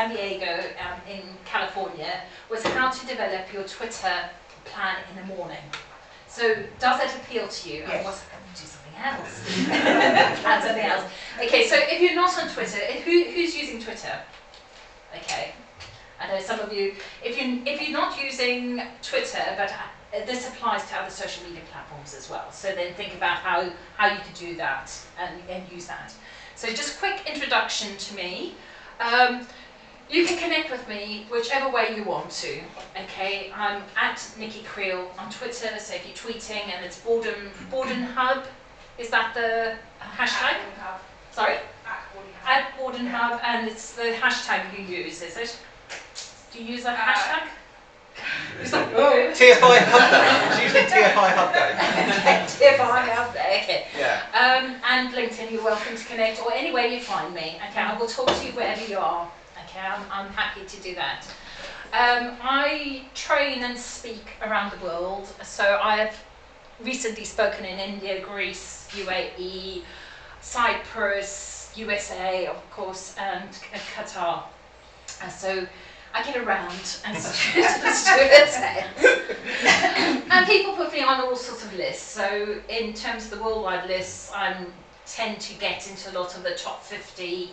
San Diego in California was how to develop your Twitter plan in the morning. So does that appeal to you? Yes. Do something else. Plan something else. Okay, so if you're not on Twitter, who's using Twitter? Okay, I know some of you. If you're not using Twitter, but this applies to other social media platforms as well. So then think about how you could do that and use that. So just quick introduction to me. You can connect with me whichever way you want to. Okay, I'm at Nicky Kriel on Twitter. So if you're tweeting and it's Borden Hub, is that the hashtag? Sorry. At Borden Hub, and it's the hashtag you use, is it? Do you use a hashtag? TFI Hub. It's usually TFI Hub Day. TFI Hub Day, okay. Yeah. And LinkedIn, you're welcome to connect, or any way you find me. Okay, I will talk to you wherever you are. Okay, I'm happy to do that. I train and speak around the world, so I have recently spoken in India, Greece, UAE, Cyprus, USA, of course, and Qatar. So I get around and and people put me on all sorts of lists. So in terms of the worldwide lists, I tend to get into a lot of the top 50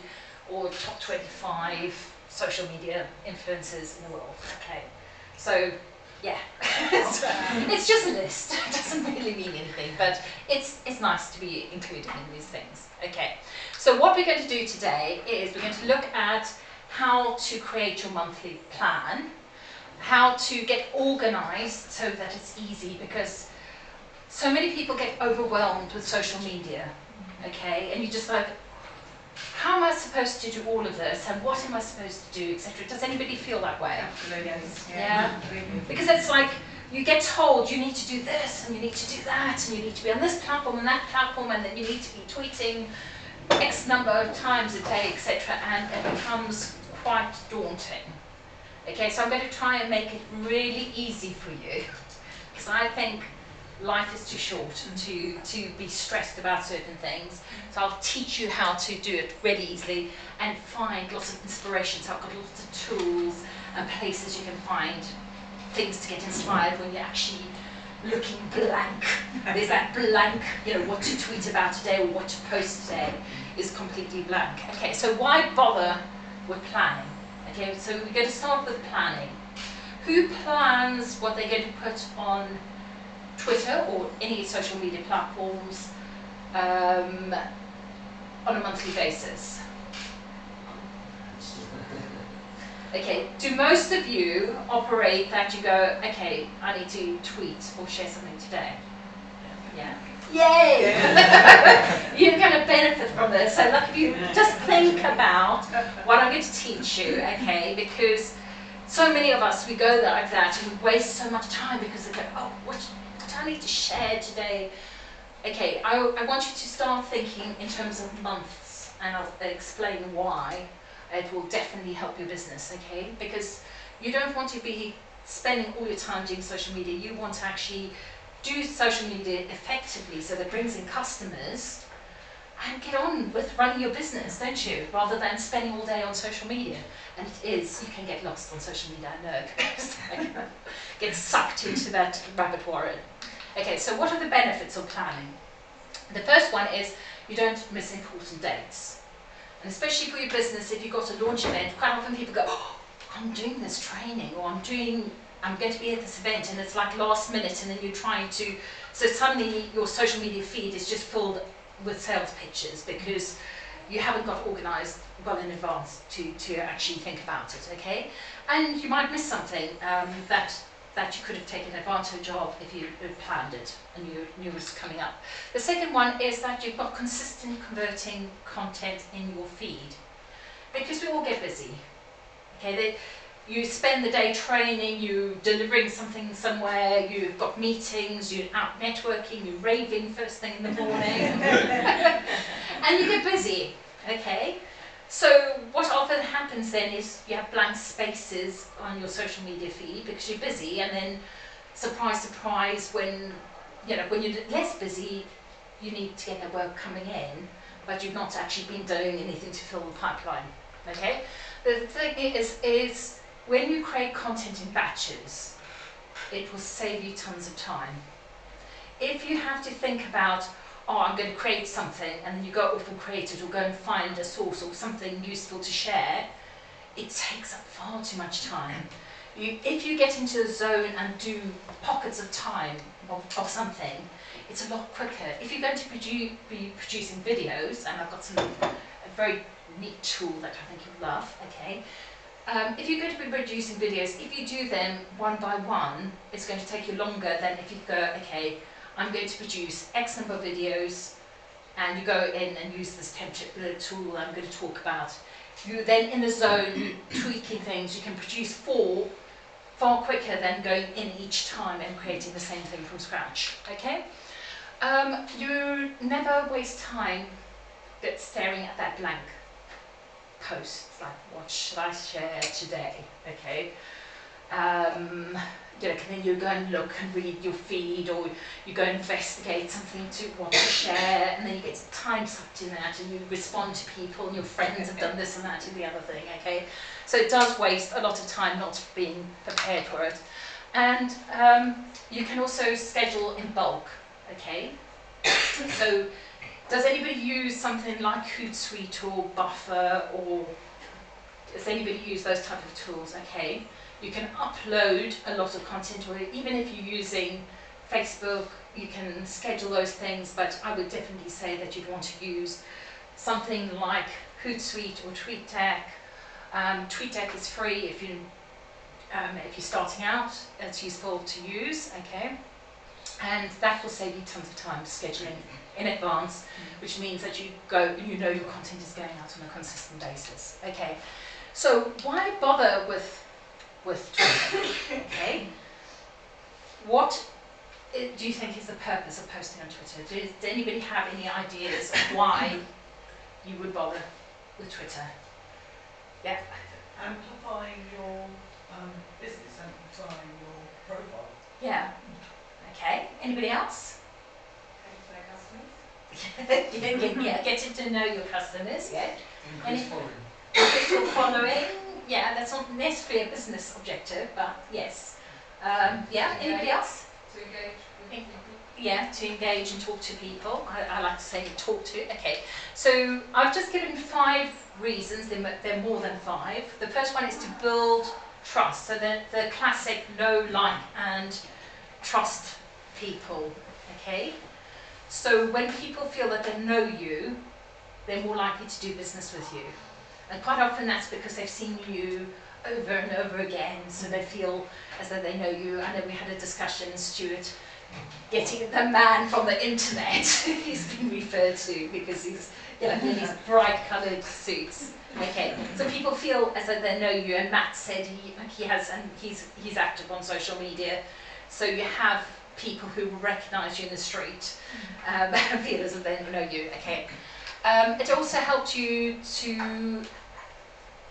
or top 25 social media influencers in the world. Okay, so yeah, it's just a list. It doesn't really mean anything, but it's nice to be included in these things. Okay, so what we're going to do today is we're going to look at how to create your monthly plan, how to get organized so that it's easy, because so many people get overwhelmed with social media. Okay, and you just like, how am I supposed to do all of this, and what am I supposed to do, etc. Does anybody feel that way? Absolutely. Yeah. Because it's like you get told you need to do this and you need to do that and you need to be on this platform and that platform, and then you need to be tweeting X number of times a day, etc. And it becomes quite daunting. Okay, so I'm going to try and make it really easy for you, because I think life is too short to be stressed about certain things. So I'll teach you how to do it really easily and find lots of inspiration. So I've got lots of tools and places you can find things to get inspired when you're actually looking blank. There's that blank, what to tweet about today or what to post today is completely blank. Okay, so why bother with planning? Okay, so we're going to start with planning. Who plans what they're going to put on Twitter or any social media platforms on a monthly basis? Okay, do most of you operate that you go, okay, I need to tweet or share something today? Yeah? Yay! You're going to benefit from this. So like if you just think about what I'm going to teach you, okay, because so many of us, we go like that and we waste so much time because they go, oh, what do I need to share today? Okay, I want you to start thinking in terms of months, and I'll explain why. It will definitely help your business, okay? Because you don't want to be spending all your time doing social media. You want to actually do social media effectively so that it brings in customers and get on with running your business, don't you? Rather than spending all day on social media. And it is, you can get lost on social media, I know. Get sucked into that rabbit warren. Okay, so what are the benefits of planning? The first one is you don't miss important dates. And especially for your business, if you've got a launch event, quite often people go, oh, I'm doing this training, or I'm going to be at this event, and it's like last minute, and then you're trying to, so suddenly your social media feed is just filled with sales pitches because you haven't got organized well in advance to actually think about it, okay? And you might miss something that you could have taken advantage of if you had planned it and you knew it was coming up. The second one is that you've got consistent converting content in your feed, because we all get busy. Okay, you spend the day training, you're delivering something somewhere, you've got meetings, you're out networking, you're raving first thing in the morning, and you get busy, okay? So what often happens then is you have blank spaces on your social media feed because you're busy, and then surprise, surprise, when you're less busy, you need to get the work coming in, but you've not actually been doing anything to fill the pipeline. Okay? The thing is when you create content in batches, it will save you tons of time. If you have to think about, oh, I'm going to create something, and then you go off and create it, or go and find a source or something useful to share, it takes up far too much time. If you get into a zone and do pockets of time of something, it's a lot quicker. If you're going to be producing videos, and I've got a very neat tool that I think you'll love, okay? If you're going to be producing videos, if you do them one by one, it's going to take you longer than if you go, okay, I'm going to produce X number of videos, and you go in and use this template tool I'm going to talk about. You're then in the zone, tweaking things. You can produce 4 far quicker than going in each time and creating the same thing from scratch. Okay? You never waste time staring at that blank post. It's like, what should I share today? Okay? Then you go and look and read your feed, or you go and investigate something to what to share, and then you get time sucked in that, and you respond to people, and your friends have done this and that and the other thing, okay? So it does waste a lot of time not being prepared for it. And you can also schedule in bulk, okay? So does anybody use something like Hootsuite or Buffer, or does anybody use those type of tools? Okay. You can upload a lot of content, or even if you're using Facebook, you can schedule those things, but I would definitely say that you'd want to use something like Hootsuite or TweetDeck. TweetDeck is free if you're starting out. It's useful to use, okay? And that will save you tons of time scheduling in advance, which means that you know your content is going out on a consistent basis. Okay, so why bother with Twitter? Okay, what do you think is the purpose of posting on Twitter? Does anybody have any ideas of why you would bother with Twitter? Yeah. Amplifying your business, amplifying your profile. Yeah. Okay. Anybody else? Yeah, getting to know your customers. Yeah. Increase following. Increase your following. Yeah, that's not necessarily a business objective, but yes. Yeah. Anybody else? To engage with people. Yeah, to engage and talk to people. I like to say talk to. Okay. So I've just given 5 reasons. There are more than 5. The first one is to build trust. So the classic know, like, and trust people. Okay. So when people feel that they know you, they're more likely to do business with you. And quite often that's because they've seen you over and over again, so they feel as though they know you. I know we had a discussion, Stuart, getting the man from the internet, he's been referred to because he's in these bright coloured suits. Okay, so people feel as though they know you, and Matt said he's active on social media, so you have people who recognise you in the street, feel as though they know you. Okay, it also helped you to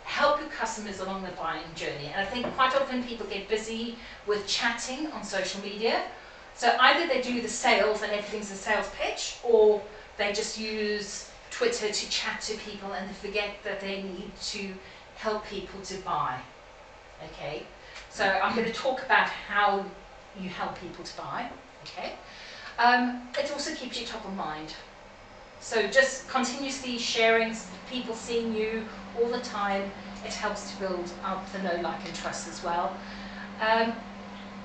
help your customers along the buying journey, and I think quite often people get busy with chatting on social media. So either they do the sales and everything's a sales pitch, or they just use Twitter to chat to people and they forget that they need to help people to buy. Okay, so I'm going to talk about how you help people to buy. Okay, it also keeps you top of mind. So just continuously sharing, people seeing you all the time, it helps to build up the know, like, and trust as well.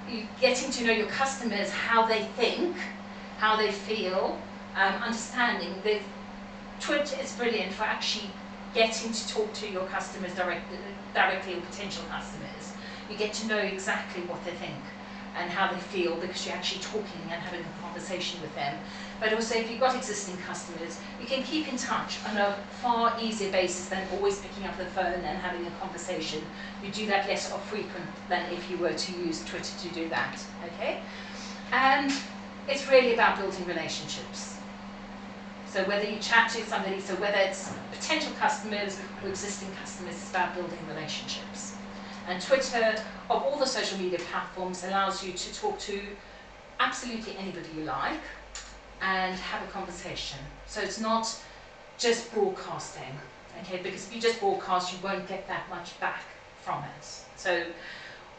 You getting to know your customers, how they think, how they feel, understanding. Twitter is brilliant for actually getting to talk to your customers directly, or potential customers. You get to know exactly what they think and how they feel because you're actually talking and having a conversation with them. But also if you've got existing customers, you can keep in touch on a far easier basis than always picking up the phone and having a conversation. You do that less frequent than if you were to use Twitter to do that, okay? And it's really about building relationships. So whether you chat to somebody, so whether it's potential customers or existing customers, it's about building relationships. And Twitter, of all the social media platforms, allows you to talk to absolutely anybody you like and have a conversation. So it's not just broadcasting. Okay, because if you just broadcast, you won't get that much back from it. So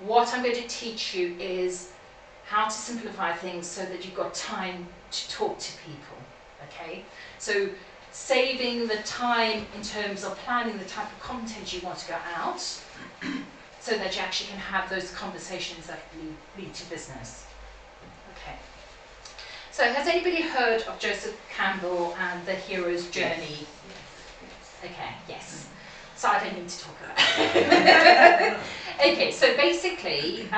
what I'm going to teach you is how to simplify things so that you've got time to talk to people. Okay, so saving the time in terms of planning the type of content you want to go out so that you actually can have those conversations that lead to business. Okay. So has anybody heard of Joseph Campbell and the hero's journey? Okay, yes. So I don't need to talk about it. Okay, so basically,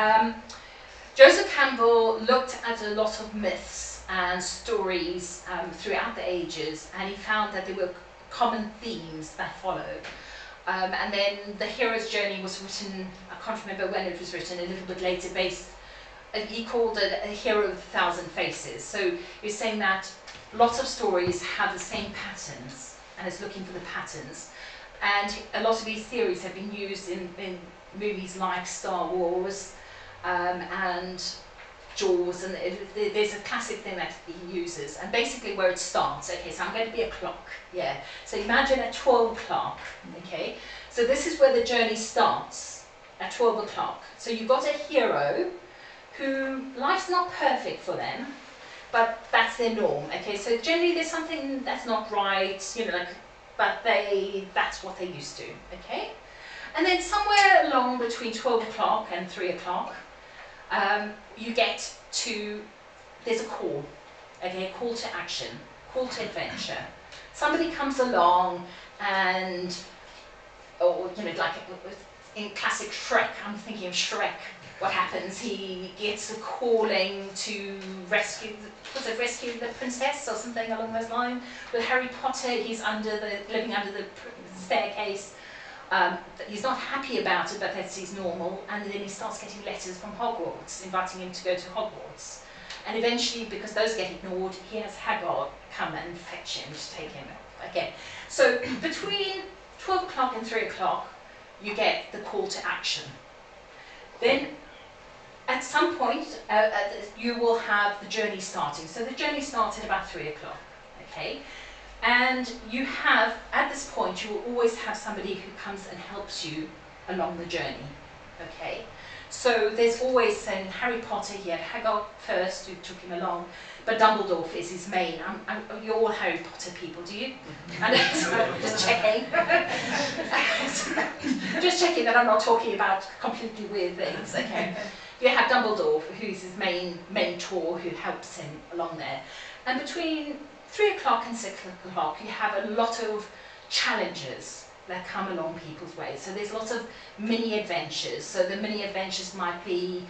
Joseph Campbell looked at a lot of myths and stories throughout the ages, and he found that there were common themes that followed. And then the hero's journey was written, I can't remember when it was written, a little bit later, he called it a hero with 1,000 faces. So he's saying that lots of stories have the same patterns, and is looking for the patterns. And a lot of these theories have been used in movies like Star Wars and Jaws, and there's a classic thing that he uses. And basically where it starts, okay, so I'm going to be a clock, yeah. So imagine at 12 o'clock, okay. So this is where the journey starts, at 12 o'clock. So you've got a hero who life's not perfect for them, but that's their norm, okay? So generally there's something that's not right, you know, like, but that's what they're used to, okay? And then somewhere along between 12 o'clock and 3 o'clock, you get to, there's a call, okay? A call to action, call to adventure. Somebody comes along and, or, you know, like in classic Shrek, I'm thinking of Shrek, what happens? He gets a calling to rescue the princess or something along those lines. With Harry Potter, he's living under the staircase. He's not happy about it, but that's his normal. And then he starts getting letters from Hogwarts, inviting him to go to Hogwarts. And eventually, because those get ignored, he has Haggard come and fetch him to take him. Okay. So between 12 o'clock and 3 o'clock, you get the call to action. Then at some point, you will have the journey starting. So the journey starts at about 3 o'clock, okay? And you have, at this point, you will always have somebody who comes and helps you along the journey, okay? So there's always, in Harry Potter, he had Haggard first, who took him along, but Dumbledore is his main. You're all Harry Potter people, do you? Just checking. Just checking that I'm not talking about completely weird things, okay? You have Dumbledore, who's his main mentor, who helps him along there. And between 3 o'clock and 6 o'clock, you have a lot of challenges that come along people's way. So there's lots of mini adventures. So the mini adventures might be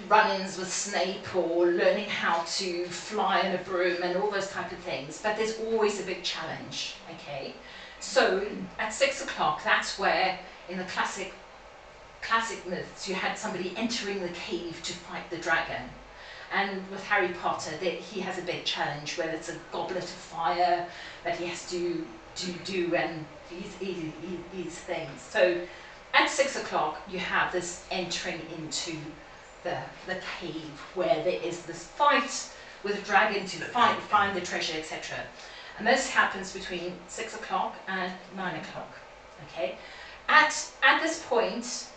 run-ins with Snape, or learning how to fly in a broom, and all those type of things. But there's always a big challenge, okay? So at 6 o'clock, that's where, in the classic myths, you had somebody entering the cave to fight the dragon. And with Harry Potter, he has a big challenge where it's a goblet of fire that he has to do, and these things. So at 6 o'clock, you have this entering into the cave where there is this fight with a dragon to find the treasure, etc. And this happens between 6 o'clock and 9 o'clock. Okay. At this point,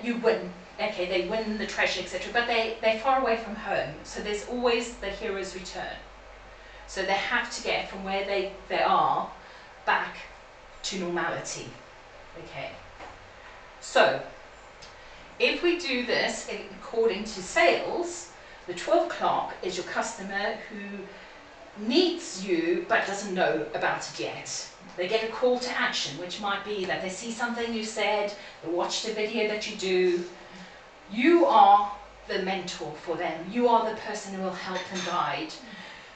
you win. Okay, they win the treasure, etc. But they're far away from home, so there's always the hero's return. So they have to get from where they are back to normality. Okay. So if we do this according to sales, the 12 o'clock is your customer who needs you but doesn't know about it yet. They get a call to action, which might be that they see something you said, they watched a video that you do. You are the mentor for them. You are the person who will help and guide.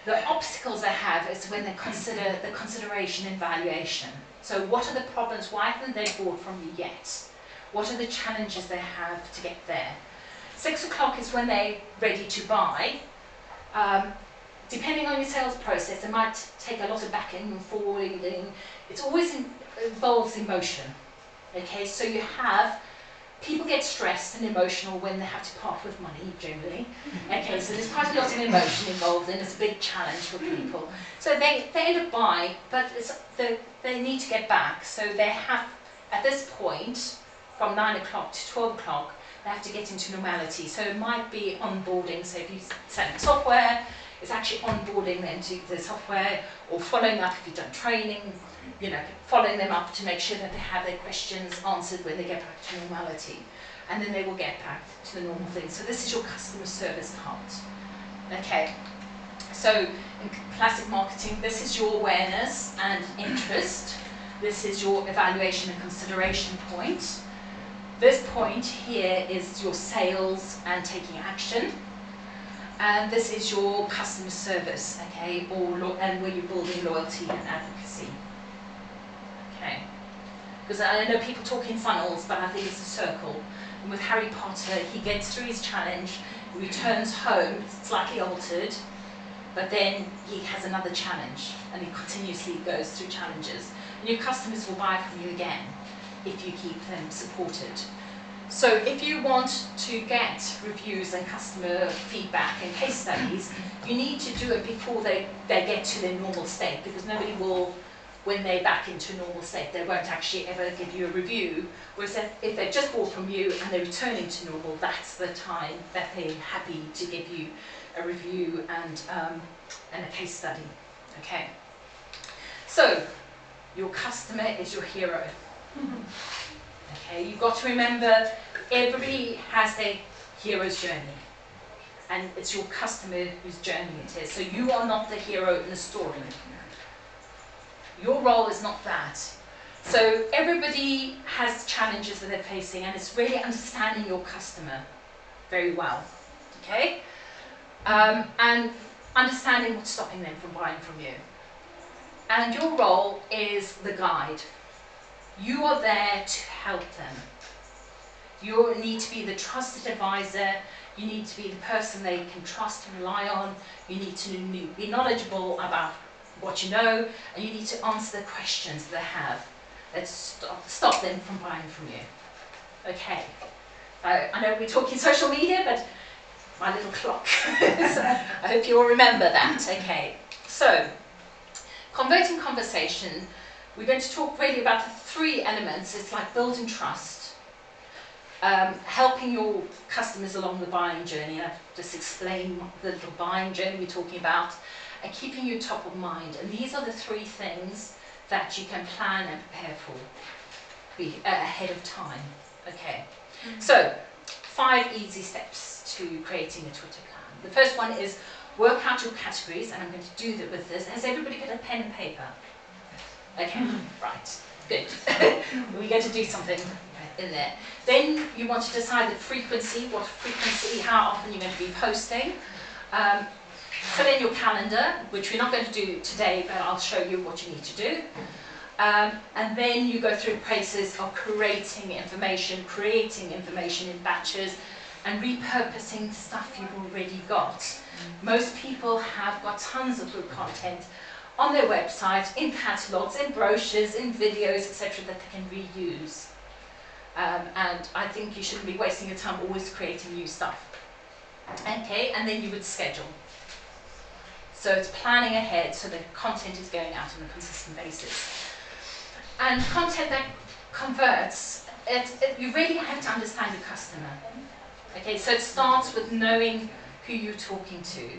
The obstacles they have is when they consider the consideration and valuation. So what are the problems? Why haven't they bought from you yet? What are the challenges they have to get there? 6 o'clock is when they're ready to buy. Depending on your sales process, it might take a lot of backing and forwarding. It always involves emotion. Okay, so you have people get stressed and emotional when they have to part with money, generally. Okay, so there's quite a lot of emotion involved and it's a big challenge for people. So they end up buying, but they need to get back. So they have, at this point, from 9 o'clock to 12 o'clock, they have to get into normality. So it might be onboarding. So if you sell software, it's actually onboarding them to the software, or following up if you've done training, you know, following them up to make sure that they have their questions answered when they get back to normality. And then they will get back to the normal thing. So this is your customer service part. Okay. So in classic marketing, this is your awareness and interest. This is your evaluation and consideration point. This point here is your sales and taking action. And this is your customer service, okay, and where you're building loyalty and advocacy. Okay. Because I know people talk in funnels, but I think it's a circle. And with Harry Potter, he gets through his challenge, he returns home, slightly altered, but then he has another challenge, and he continuously goes through challenges. And your customers will buy from you again if you keep them supported. So if you want to get reviews and customer feedback and case studies, you need to do it before they get to their normal state, because nobody will, when they're back into a normal state, they won't actually ever give you a review. Whereas if they've just bought from you and they're returning to normal, that's the time that they're happy to give you a review and a case study. Okay. So your customer is your hero. Okay, you've got to remember everybody has their hero's journey, and it's your customer whose journey it is. So you are not the hero in the story. Your role is not that. So everybody has challenges that they're facing, and it's really understanding your customer very well. Okay, and understanding what's stopping them from buying from you. And your role is the guide. You are there to help them. You need to be the trusted advisor. You need to be the person they can trust and rely on. You need to be knowledgeable about what you know, and you need to answer the questions they have that stop them from buying from you. Okay. I know we're talking social media, but my little clock. So I hope you all remember that. Okay. So, converting conversation. We're going to talk really about the three elements. It's like building trust, helping your customers along the buying journey. I've just explained the little buying journey we're talking about, and keeping you top of mind. And these are the three things that you can plan and prepare for ahead of time. Okay. So, 5 easy steps to creating a Twitter plan. The first one is work out your categories, and I'm going to do that with this. Has everybody got a pen and paper? Okay, right, good. We're going to do something in there. Then you want to decide the frequency, how often you're going to be posting. Fill in your calendar, which we're not going to do today, but I'll show you what you need to do. And then you go through the process of creating information in batches, and repurposing stuff you've already got. Most people have got tons of good content on their website, in catalogues, in brochures, in videos, etc., that they can reuse. And I think you shouldn't be wasting your time always creating new stuff. Okay, and then you would schedule. So it's planning ahead so the content is going out on a consistent basis. And content that converts, you really have to understand your customer. Okay, so it starts with knowing who you're talking to.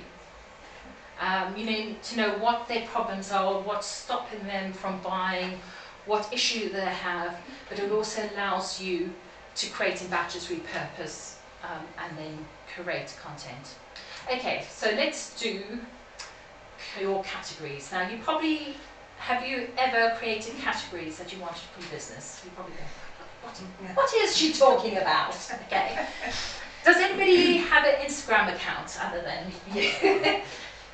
You need to know what their problems are, what's stopping them from buying, what issue they have, but it also allows you to create in batches, repurpose, and then create content. Okay, so let's do your categories. Now, have you ever created categories that you wanted for your business? You probably go, what is she talking about? Okay. Does anybody have an Instagram account other than you?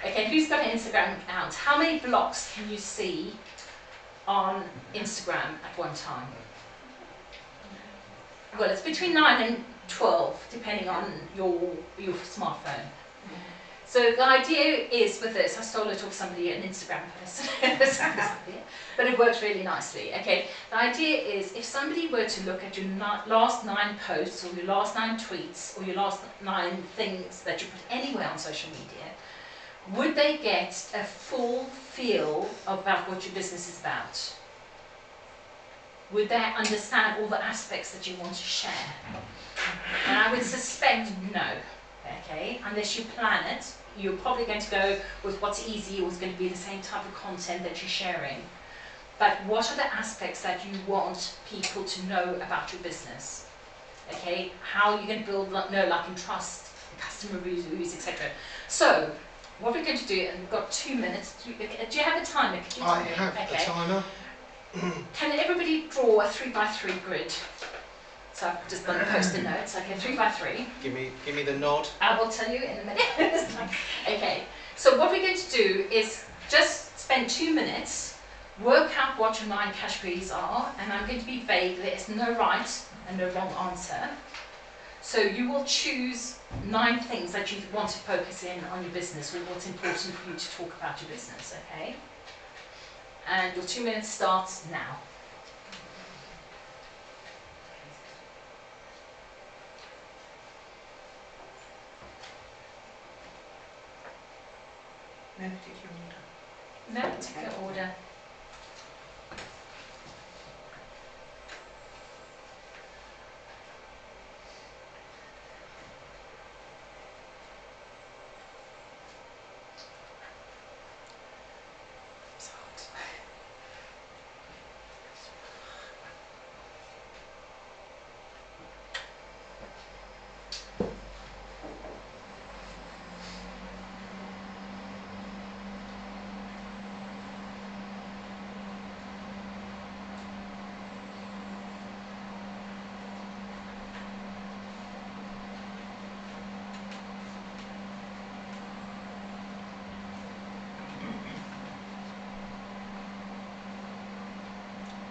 Okay, who's got an Instagram account? How many blocks can you see on Instagram at one time? Well, it's between 9 and 12, depending on your smartphone. So the idea is with this, I stole it off somebody, an Instagram person, but it works really nicely. Okay, the idea is if somebody were to look at your last 9 posts or your last 9 tweets or your last 9 things that you put anywhere on social media, would they get a full feel about what your business is about? Would they understand all the aspects that you want to share? And I would suspect no, okay, unless you plan it. You're probably going to go with what's easy or is going to be the same type of content that you're sharing. But what are the aspects that you want people to know about your business? Okay, how are you going to build know, like, and trust, customer reviews, etc. So, what we're going to do, and we've got 2 minutes. Do you have a timer? Could you tell I me? have Okay. a timer. Can everybody draw a 3x3 grid? So I've just done the post-it notes. Okay, 3x3. Give me the nod. I will tell you in a minute. Okay, so what we're going to do is just spend 2 minutes, work out what your 9 categories are, and I'm going to be vague. There is no right and no wrong answer. So you will choose 9 things that you want to focus in on your business, or what's important for you to talk about your business, okay? And your 2 minutes starts now. No particular order. No particular order.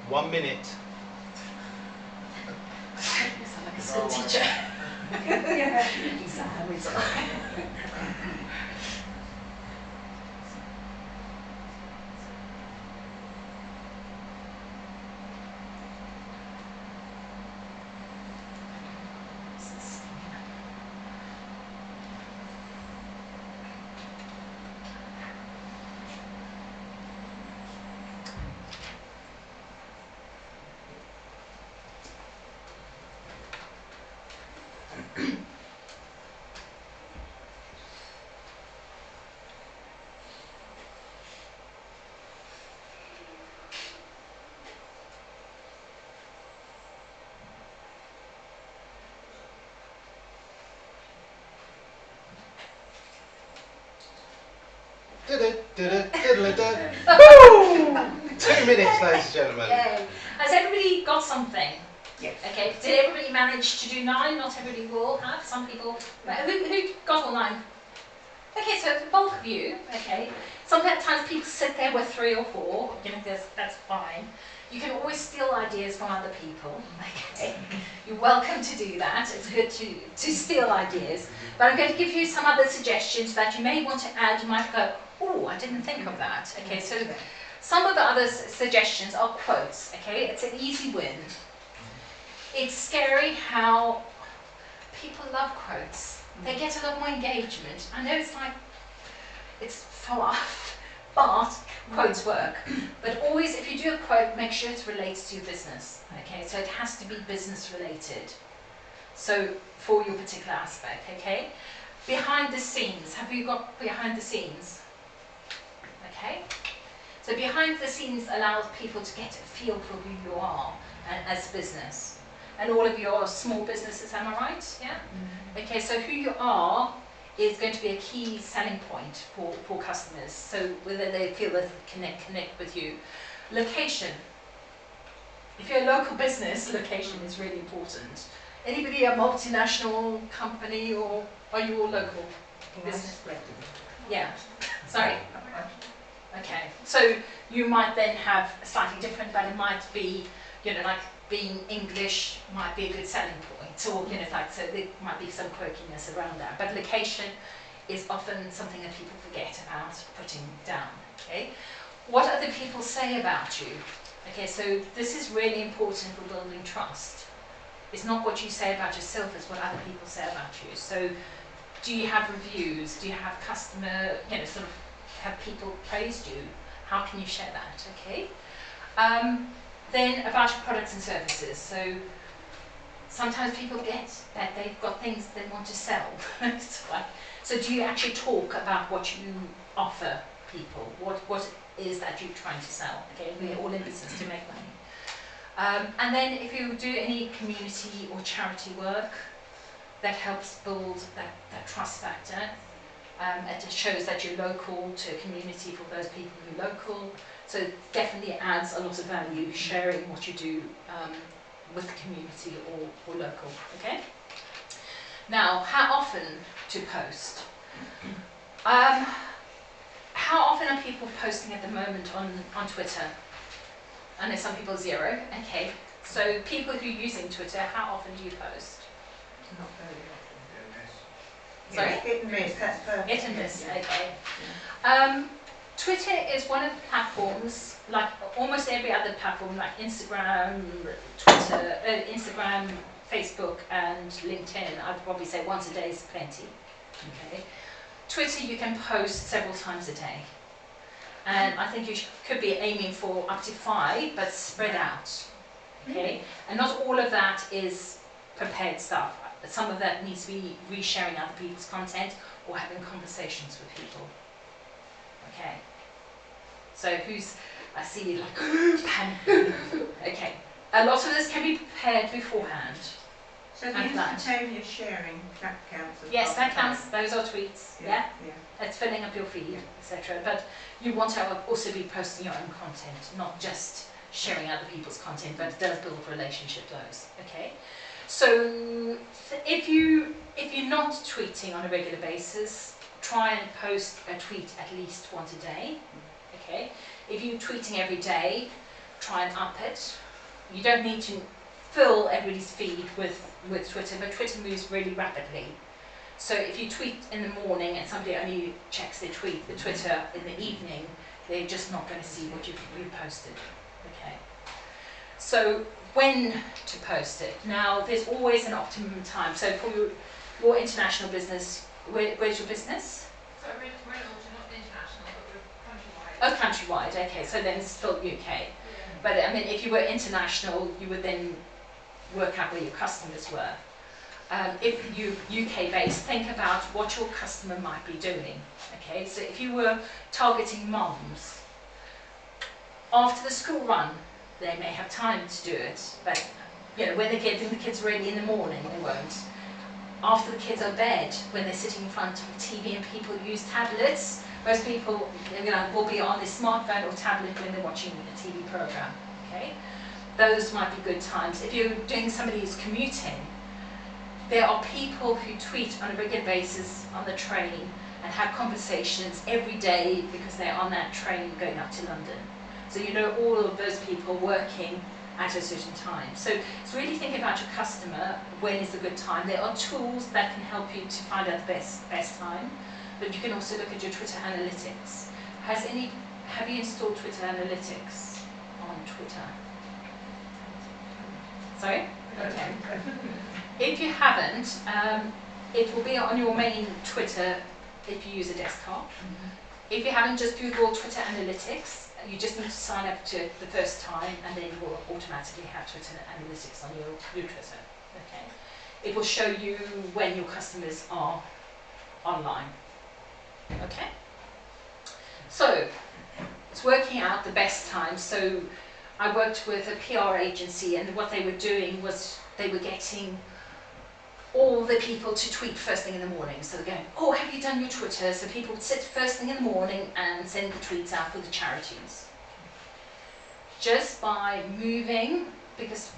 One minute. You sound like a school teacher. You sound like Woo! 2 minutes, ladies and gentlemen. Yay. Has everybody got something? Yes. Okay. Did everybody manage to do 9? Not everybody will have. Some people. Who got all 9? Okay, so the bulk of you. Okay. Sometimes people sit there with 3 or 4. You know, that's fine. You can always steal ideas from other people. Okay. You're welcome to do that. It's good to steal ideas. But I'm going to give you some other suggestions that you may want to add. You might go, oh, I didn't think of that. Okay, so some of the other suggestions are quotes. Okay, it's an easy win. It's scary how people love quotes. They get a lot more engagement. I know it's fluff, but quotes work. But always, if you do a quote, make sure it relates to your business. Okay, so it has to be business related. So for your particular aspect, okay? Behind the scenes, have you got behind the scenes? Okay? So behind the scenes allows people to get a feel for who you are as a business. And all of you are small businesses, am I right? Yeah? Mm-hmm. Okay, so who you are is going to be a key selling point for customers. So whether they feel that they connect with you. Location. If you're a local business, location is really important. Anybody a multinational company, or are you all local business? Yeah. Sorry? Okay. So you might then have slightly different, but it might be, you know, like being English might be a good selling point, or, you know, like, so there might be some quirkiness around that. But location is often something that people forget about putting down. Okay, what other people say about you. Okay, so this is really important for building trust. It's not what you say about yourself, it's what other people say about you. So do you have reviews? Do you have customer, sort of have people praised you? How can you share that? Okay. Then about your products and services. So sometimes people get that they've got things they want to sell. So do you actually talk about what you offer people? What is that you're trying to sell? Okay, we're all in business to make money. And then if you do any community or charity work, that helps build that trust factor. It shows that you're local to a community for those people who are local. So it definitely adds a lot of value sharing what you do with the community or local. Okay. Now, how often to post? How often are people posting at the moment on Twitter? I know some people 0. Okay. So people who are using Twitter, how often do you post? Not very often. Sorry? Hit and miss, that's perfect. Hit and miss, okay. Twitter is one of the platforms, like almost every other platform, like Instagram, Twitter, Instagram, Facebook, and LinkedIn. I'd probably say once a day is plenty. Okay. Twitter, you can post several times a day, and I think you could be aiming for up to 5, but spread out. Okay, and not all of that is prepared stuff. Some of that needs to be resharing other people's content or having conversations with people. Okay. So I see like, panic. Okay. A lot of this can be prepared beforehand. So the instantaneous sharing, that counts as Yes, part that of counts. Those are tweets. Yeah. Yeah. It's filling up your feed, etc. But you want to also be posting your own content, not just sharing other people's content, but it does build relationship those. Okay. So if you're not tweeting on a regular basis, try and post a tweet at least once a day. Okay. If you're tweeting every day, try and up it. You don't need to fill everybody's feed with Twitter, but Twitter moves really rapidly. So if you tweet in the morning and somebody only checks the Twitter in the evening, they're just not going to see what you've posted. Okay. So when to post it? Now, there's always an optimum time. So for your international business, where's your business? So we're not international, but we're countrywide. Oh, countrywide. Okay, so then it's still UK. Yeah. But I mean, if you were international, you would then work out where your customers were. If you UK based, think about what your customer might be doing. Okay, so if you were targeting mums, after the school run, they may have time to do it, but when they're getting the kids ready in the morning, they won't. After the kids are bed, when they're sitting in front of the TV and people use tablets, most people will be on their smartphone or tablet when they're watching a TV program. Okay, those might be good times. If you're doing somebody who's commuting, there are people who tweet on a regular basis on the train and have conversations every day because they're on that train going up to London. So all of those people working at a certain time. So it's really thinking about your customer, when is a good time. There are tools that can help you to find out the best time, but you can also look at your Twitter analytics. Have you installed Twitter analytics on Twitter? Sorry? Okay. If you haven't, it will be on your main Twitter if you use a desktop. If you haven't, just Google Twitter analytics. You just need to sign up to it the first time, and then you will automatically have Twitter analytics on your Twitter. Okay. It will show you when your customers are online. Okay. So it's working out the best time. So I worked with a PR agency, and what they were doing was they were getting all the people to tweet first thing in the morning. So they're going, oh, have you done your Twitter? So people would sit first thing in the morning and send the tweets out for the charities. Just by moving, because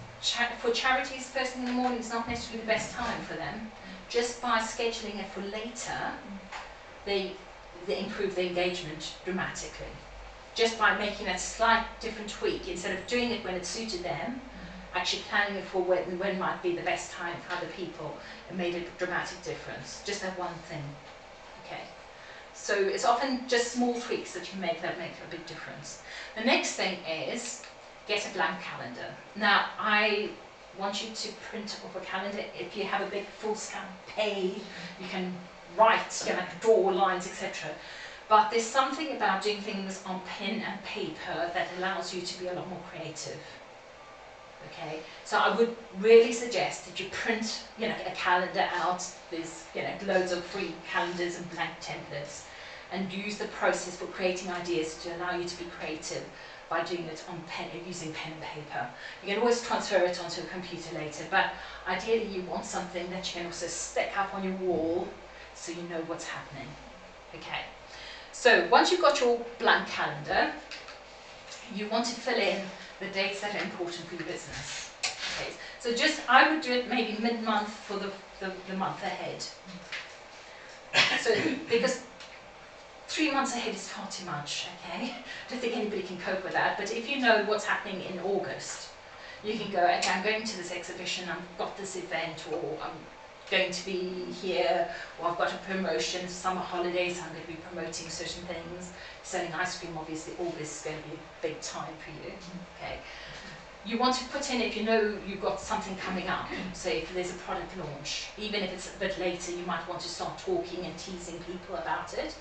for charities, first thing in the morning is not necessarily the best time for them. Just by scheduling it for later, they improve their engagement dramatically. Just by making a slight different tweak, instead of doing it when it suited them, actually planning it for when might be the best time for other people, it made a dramatic difference. Just that one thing. Okay, so it's often just small tweaks that you make that make a big difference. The next thing is get a blank calendar. Now, I want you to print off a calendar. If you have a big full scan page, you can write, you know, draw lines, etc. But there's something about doing things on pen and paper that allows you to be a lot more creative. Okay, so I would really suggest that you print, you know, a calendar out. There's, you know, loads of free calendars and blank templates, and use the process for creating ideas to allow you to be creative by doing it on pen, using pen and paper. You can always transfer it onto a computer later, but ideally you want something that you can also stick up on your wall so you know what's happening. Okay, so once you've got your blank calendar, you want to fill in the dates that are important for your business. Okay, so just, I would do it maybe mid-month for the month ahead. So, because 3 months ahead is far too much, okay? I don't think anybody can cope with that, but if you know what's happening in August, you can go, okay, I'm going to this exhibition, I've got this event, or I'm going to be here, or I've got a promotion, summer holidays, I'm going to be promoting certain things. Selling ice cream, obviously, August is going to be a big time for you, okay? You want to put in, if you know you've got something coming up, say if there's a product launch, even if it's a bit later, you might want to start talking and teasing people about it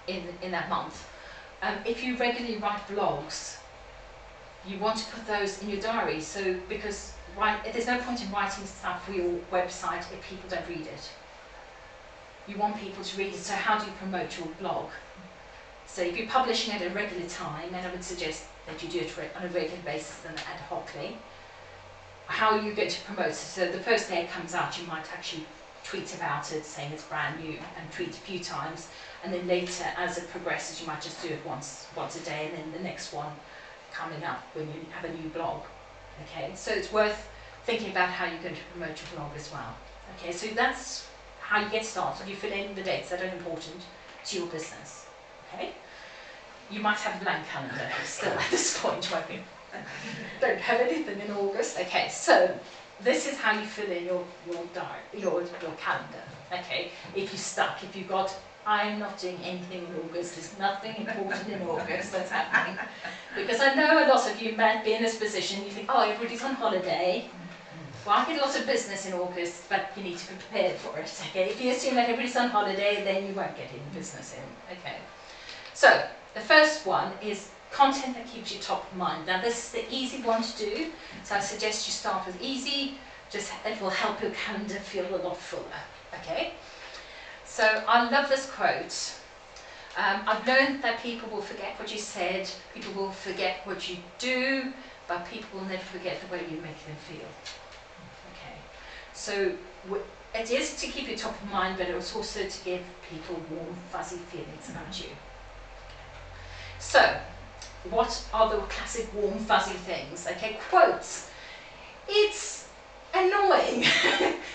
in that month. If you regularly write blogs, you want to put those in your diary, so because there's no point in writing stuff for your website if people don't read it. You want people to read it, so how do you promote your blog? So if you're publishing at a regular time, and I would suggest that you do it on a regular basis and ad hocly, how are you going to promote it? So the first day it comes out, you might actually tweet about it, saying it's brand new, and tweet a few times, and then later, as it progresses, you might just do it once a day, and then the next one coming up when you have a new blog. Okay, so it's worth thinking about how you're going to promote your blog as well. Okay, so that's how you get started. You fill in the dates that are important to your business. Okay, you might have a blank calendar still at this point where you don't have anything in August. Okay, so this is how you fill in your calendar. Okay, if you're stuck, if you've got, I'm not doing anything in August, there's nothing important in August that's happening. Because I know a lot of you might be in this position, you think, oh, everybody's on holiday. Well, I get lots of business in August, but you need to be prepared for it. Okay, if you assume that everybody's on holiday, then you won't get any business in. Okay, so the first one is content that keeps you top of mind. Now this is the easy one to do, so I suggest you start with easy, just it will help your calendar feel a lot fuller. Okay, so I love this quote. I've learned that people will forget what you said, people will forget what you do, but people will never forget the way you make them feel. Okay, so it is to keep you top of mind, but it's also to give people warm, fuzzy feelings about you. So, what are the classic warm, fuzzy things? Okay, quotes. It's annoying,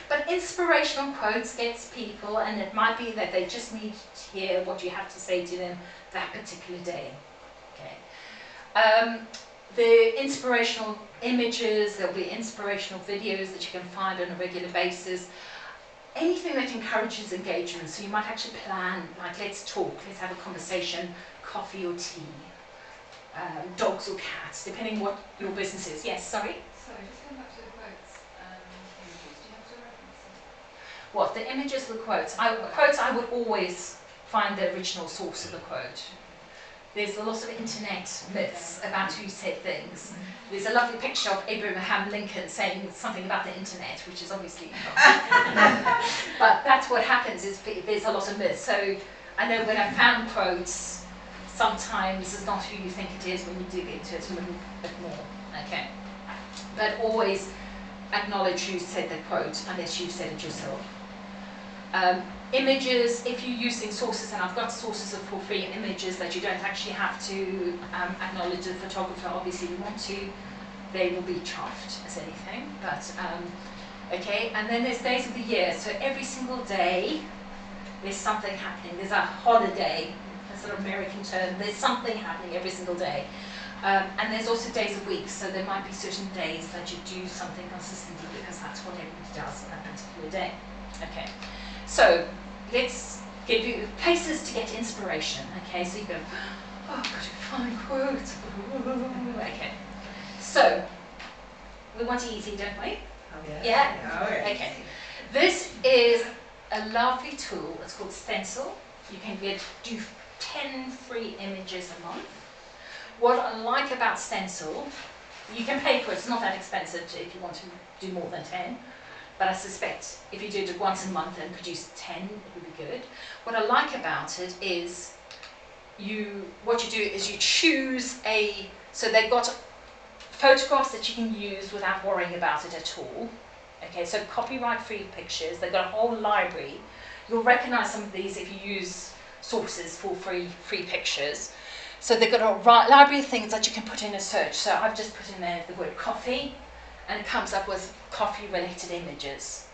but inspirational quotes gets people, and it might be that they just need to hear what you have to say to them that particular day. Okay. The inspirational images, there'll be inspirational videos that you can find on a regular basis. Anything that encourages engagement, so you might actually plan, like let's talk, let's have a conversation, coffee or tea, dogs or cats, depending what your business is. Yes, sorry? Sorry, just going back to the quotes, images, do you have to reference them? What, the images or the quotes? Quotes, I would always find the original source of the quote. There's a lot of internet myths about who said things. There's a lovely picture of Abraham Lincoln saying something about the internet, which is obviously not. But that's what happens, is there's a lot of myths. So I know when I found quotes, sometimes it's not who you think it is when you dig into it a little bit more. Okay, but always acknowledge who said the quote, unless you said it yourself. Images, if you're using sources, and I've got sources for free images that you don't actually have to acknowledge the photographer, obviously you want to, they will be chuffed as anything. But okay, and then there's days of the year, so every single day there's something happening. There's a holiday, a sort of American term, there's something happening every single day. And there's also days of weeks, so there might be certain days that you do something consistently because that's what everybody does on that particular day. Okay, so let's give you places to get inspiration. Okay, so you go, oh, I've got to find quotes. Okay, so we want easy, don't we? Oh, Yeah? Oh, yeah. Okay. This is a lovely tool. It's called Stencil. You can do 10 free images a month. What I like about Stencil, you can pay for it. It's not that expensive if you want to do more than 10. But I suspect if you did it once a month and produce 10, it would be good. What I like about it is what you do is you choose so they've got photographs that you can use without worrying about it at all. Okay, so copyright-free pictures. They've got a whole library. You'll recognize some of these if you use sources for free pictures. So they've got a library of things that you can put in a search. So I've just put in there the word coffee, and it comes up with coffee-related images.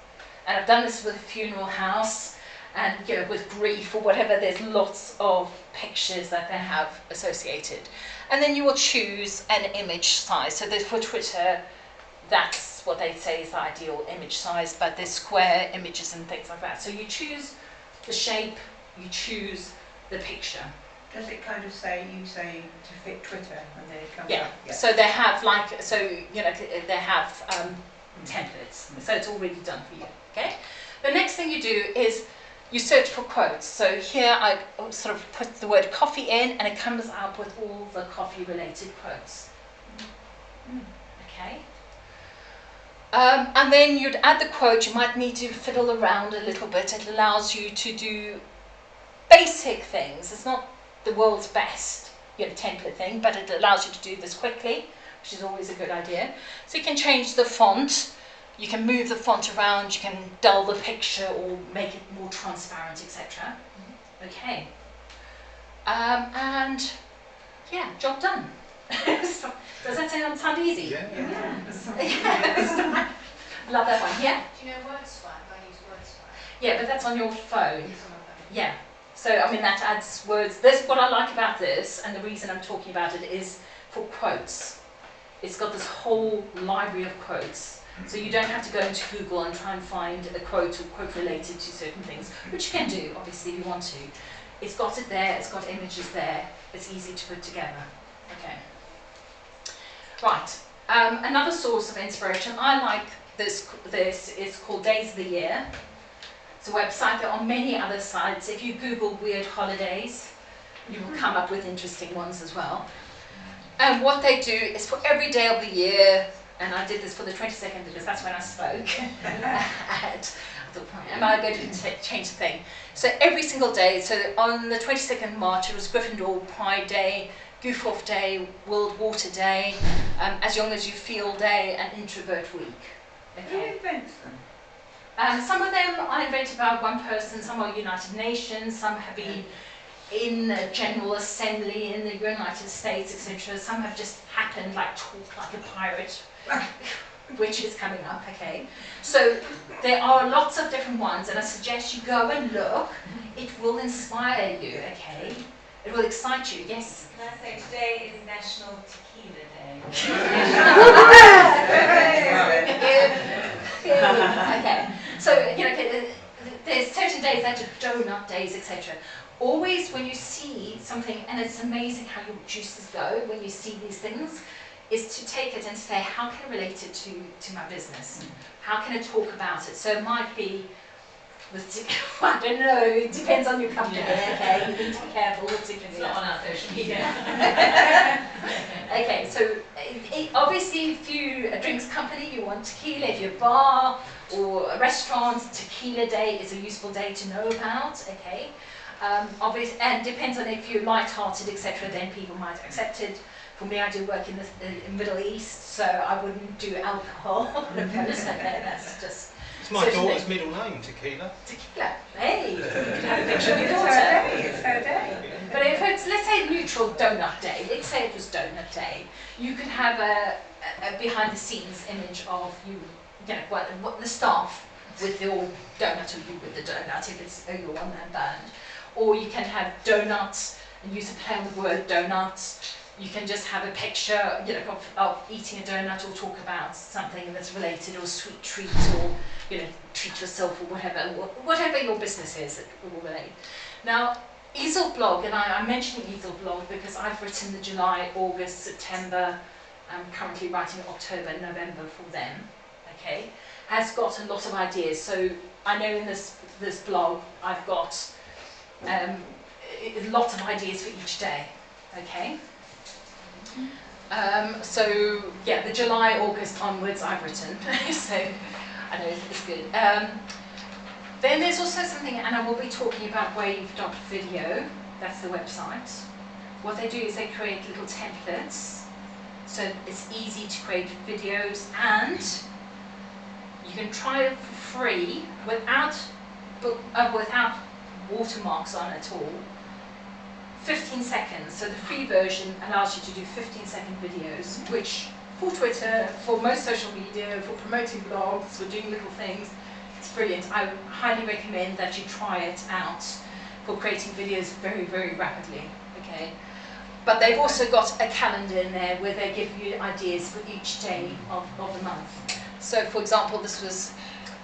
And I've done this with a funeral house, and with grief or whatever. There's lots of pictures that they have associated. And then you will choose an image size. So for Twitter, that's what they say is the ideal image size, but there's square images and things like that. So you choose the shape, you choose the picture. Does it kind of say to fit Twitter and then it comes Yeah. up? Yeah. So they have they have templates. So it's already done for you. Okay. The next thing you do is you search for quotes. So here I sort of put the word coffee in, and it comes up with all the coffee-related quotes. Okay. And then you'd add the quote. You might need to fiddle around a little bit. It allows you to do basic things. It's not the world's best template thing, but it allows you to do this quickly, which is always a good idea. So you can change the font. You can move the font around. You can dull the picture or make it more transparent, etc. Okay. And yeah, job done. Does that sound easy? Yeah. Yeah. Love that one. Yeah. Do you know WordSwipe? I use WordSwipe. Yeah, but that's on your phone. It's on my phone. Yeah. So I mean that adds words. This what I like about this, and the reason I'm talking about it is for quotes. It's got this whole library of quotes. So you don't have to go into Google and try and find a quote or quote related to certain things, which you can do, obviously, if you want to. It's got it there, it's got images there, it's easy to put together. Okay. Right. Another source of inspiration, I like this is called Days of the Year. It's a website. There are many other sites. If you Google weird holidays, you will come up with interesting ones as well. And what they do is for every day of the year, and I did this for the 22nd because that's when I spoke. And I thought, am I going to change the thing? So every single day, so on the 22nd March, it was Gryffindor Pride Day, Goof Off Day, World Water Day, As Young As You Feel Day, and Introvert Week. Who invents them? Some of them are invented by one person, some are United Nations, some have been in the General Assembly in the United States, etc. Some have just happened, like talk like a pirate, which is coming up, okay? So there are lots of different ones, and I suggest you go and look. It will inspire you, okay? It will excite you, yes? Can I say today is National Tequila Day? Okay, so there's certain days that are donut days, etc. Always when you see something, and it's amazing how your juices go when you see these things, is to take it and say, how can I relate it to my business? How can I talk about it? So it might be, I don't know, it depends on your company, okay? You need to be careful with different It's not on our social media. Okay, so obviously if you're a drinks company, you want tequila. If you're a bar or a restaurant, Tequila Day is a useful day to know about, okay? Obviously, and depends on if you're light-hearted, etc., then people might accept it. For me, I do work in the Middle East, so I wouldn't do alcohol on a post like that. That's just... It's my daughter's middle name, Tequila. Tequila. Hey, you can have a picture of your It's daughter. her day, it's her day. But if it's, let's say, neutral donut day, let's say it was donut day, you could have a behind-the-scenes image of you, what the staff with your donut, or you with the donut, if it's you're on that band. Or you can have donuts and use a play on the word donuts. You can just have a picture, of eating a donut, or talk about something that's related, or a sweet treat, or treat yourself or whatever your business is. Now, Easel Blog, and I'm mentioning Easel Blog because I've written the July, August, September, I'm currently writing October and November for them, okay, has got a lot of ideas. So I know in this blog I've got lots of ideas for each day, okay. So yeah, the July, August onwards I've written, so I know it's good. Then there's also something, and I will be talking about wave.video, that's the website. What they do is they create little templates, so it's easy to create videos, and you can try it for free without watermarks on at all. 15 seconds, so the free version allows you to do 15-second videos, which for Twitter, for most social media, for promoting blogs, for doing little things, it's brilliant. I highly recommend that you try it out for creating videos very, very rapidly, okay? But they've also got a calendar in there where they give you ideas for each day of the month. So for example, this was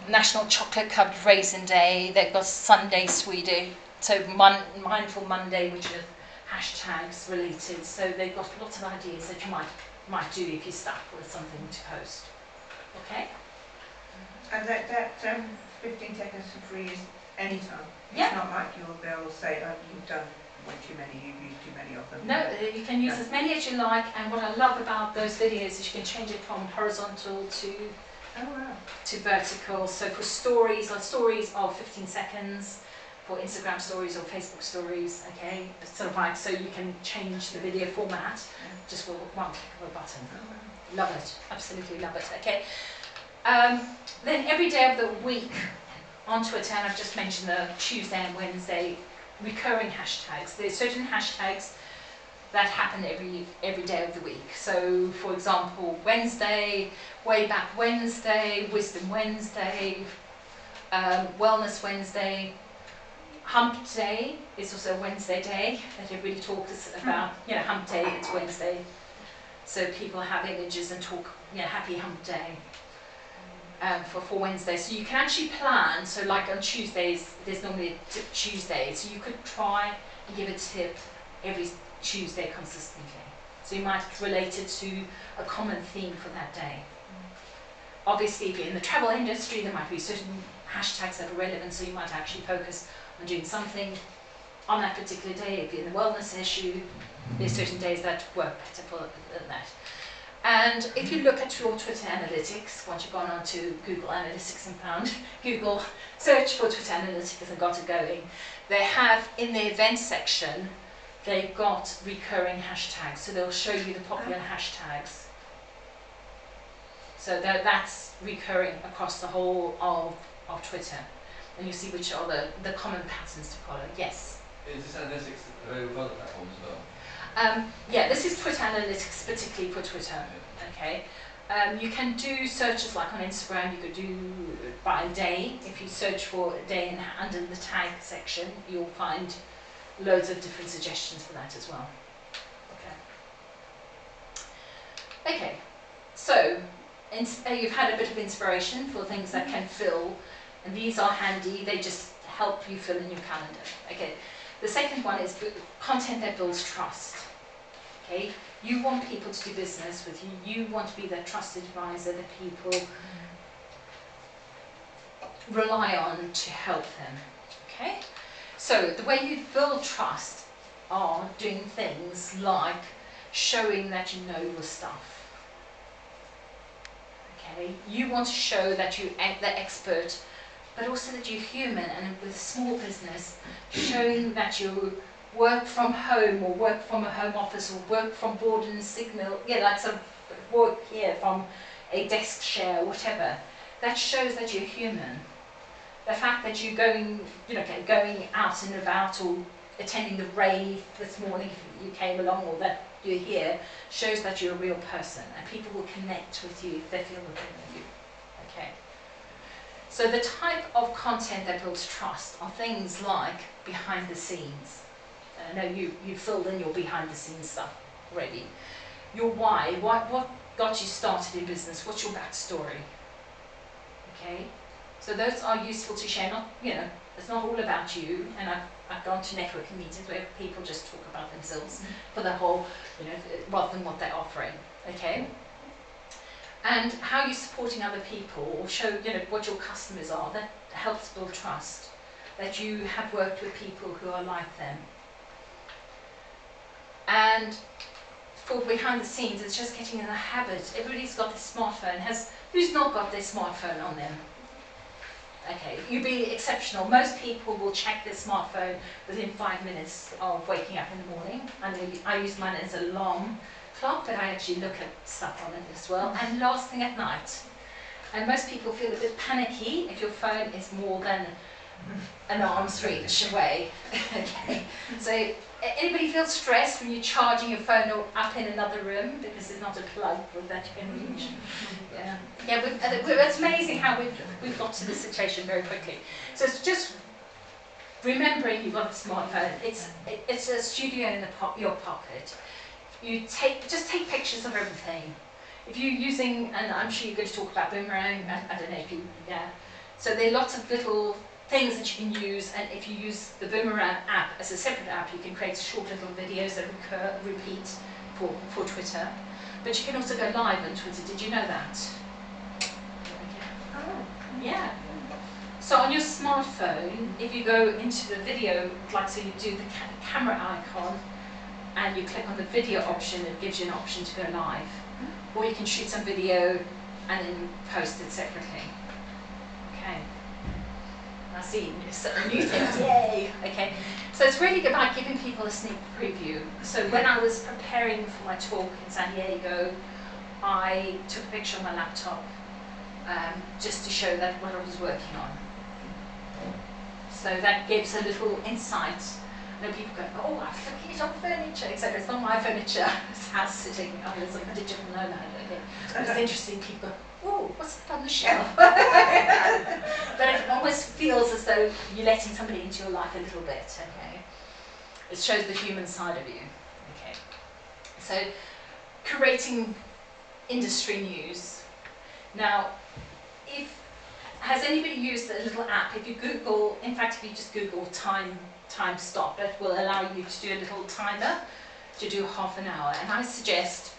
National Chocolate Covered Raisin Day, they've got Sunday Sweetie, so Mindful Monday, which are hashtags related. So they've got lots of ideas that you might do if you're stuck with something to post. Okay? And that 15 seconds for free is anytime. Yeah. It's not like they'll say, oh, you've done way too many, you've used too many of them. No, you can use as many as you like, and what I love about those videos is you can change it from horizontal to vertical. So for stories of 15 seconds, for Instagram stories or Facebook stories, okay, sort of like, so you can change the video format just with one click of a button. Love it, absolutely love it, okay. Then every day of the week on Twitter, and I've just mentioned the Tuesday and Wednesday, recurring hashtags. There's certain hashtags that happen every day of the week. So, for example, Wednesday, Way Back Wednesday, Wisdom Wednesday, Wellness Wednesday, Hump Day is also a Wednesday day that everybody talks about. Hump Day, it's Wednesday. So people have images and talk, happy Hump Day. For Wednesday, so you can actually plan. So like on Tuesdays, there's normally a tip Tuesday, so you could try and give a tip every Tuesday consistently. So you might relate it to a common theme for that day. Obviously, if you're in the travel industry, there might be certain hashtags that are relevant, so you might actually focus on doing something on that particular day. If you're in the wellness issue, there's certain days that work better for that. And if you look at your Twitter analytics, once you've gone on to Google Analytics and found Google search for Twitter Analytics and got it going, they have in the events section, they've got recurring hashtags. So they'll show you the popular hashtags. So that's recurring across the whole of Twitter. And you see which are the common patterns to follow. Yes? Is this analytics available for other platforms as well? Yeah, this is Twitter Analytics, particularly for Twitter. Okay, you can do searches like on Instagram. You could do by day. If you search for a day under the tag section, you'll find loads of different suggestions for that as well. Okay, so you've had a bit of inspiration for things that can fill, and these are handy. They just help you fill in your calendar. Okay. The second one is content that builds trust. Okay, you want people to do business with you. You want to be that trusted advisor that people rely on to help them. Okay, so the way you build trust are doing things like showing that you know your stuff. Okay, you want to show that you're the expert, but also that you're human, and with small business, showing that you work from home or work from a home office or work from board and signal, like sort of work here from a desk share, whatever. That shows that you're human. The fact that you're going out and about or attending the rave this morning, if you came along, or that you're here, shows that you're a real person, and people will connect with you if they feel the thing with you. Okay. So the type of content that builds trust are things like behind the scenes. I know you filled in your behind the scenes stuff already. Your why, what got you started in business? What's your backstory? Okay. So those are useful to share. Not, it's not all about you. And I've gone to networking meetings where people just talk about themselves for the whole, rather than what they're offering. Okay. And how you're supporting other people, or show, what your customers are. That helps build trust. That you have worked with people who are like them. And for behind the scenes, it's just getting in the habit. Everybody's got their smartphone. Who's not got their smartphone on them? Okay, you'd be exceptional. Most people will check their smartphone within 5 minutes of waking up in the morning. I use mine as an alarm clock, but I actually look at stuff on it as well. And last thing at night. And most people feel a bit panicky if your phone is more than an arm's reach away. Okay, so anybody feel stressed when you're charging your phone or up in another room because there's not a plug that you can reach? Yeah. It's amazing how we've got to this situation very quickly. So it's just remembering you've got a smartphone. It's a studio in your pocket. Just take pictures of everything. If you're using, and I'm sure you're going to talk about Boomerang. I don't know if you. Yeah. So there are lots of little things that you can use, and if you use the Boomerang app as a separate app, you can create short little videos that repeat for Twitter. But you can also go live on Twitter. Did you know that? Oh. Yeah. So on your smartphone, if you go into the video, so you do the camera icon, and you click on the video option, it gives you an option to go live. Or you can shoot some video and then post it separately. Okay. I see, new things, yay! Okay, so it's really about giving people a sneak preview. So when I was preparing for my talk in San Diego, I took a picture on my laptop just to show that what I was working on. So that gives a little insight. I know people go, oh, I'm looking at furniture, etc. It's not my furniture, it's house sitting. I was like a digital nomad, okay. It's interesting, people go, oh, what's that on the shelf? But it almost feels as though you're letting somebody into your life a little bit, okay? It shows the human side of you, okay? So, curating industry news. Now, has anybody used a little app? If you Google, in fact, if you just Google time stop, it will allow you to do a little timer to do half an hour. And I suggest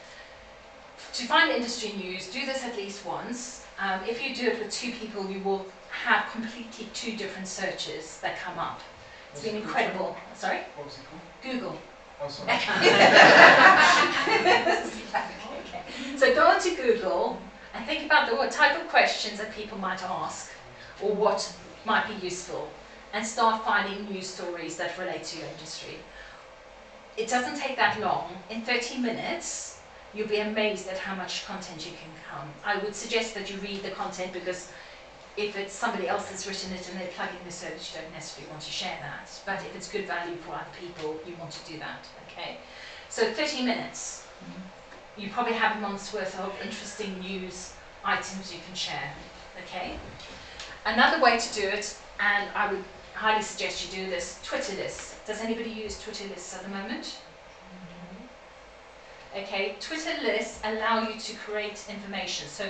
to find industry news, do this at least once. If you do it with 2 people, you will have completely 2 different searches that come up. It's been incredible. Sorry? What was it called? Google. Oh, sorry. Okay. So go onto Google and think about what type of questions that people might ask or what might be useful, and start finding news stories that relate to your industry. It doesn't take that long. In 30 minutes, you'll be amazed at how much content you can come. I would suggest that you read the content, because if it's somebody else that's written it and they're plugging the service, you don't necessarily want to share that. But if it's good value for other people, you want to do that, okay? So 30 minutes. You probably have a month's worth of interesting news items you can share, okay? Another way to do it, and I would highly suggest you do this, Twitter lists. Does anybody use Twitter lists at the moment? Okay, Twitter lists allow you to create information. So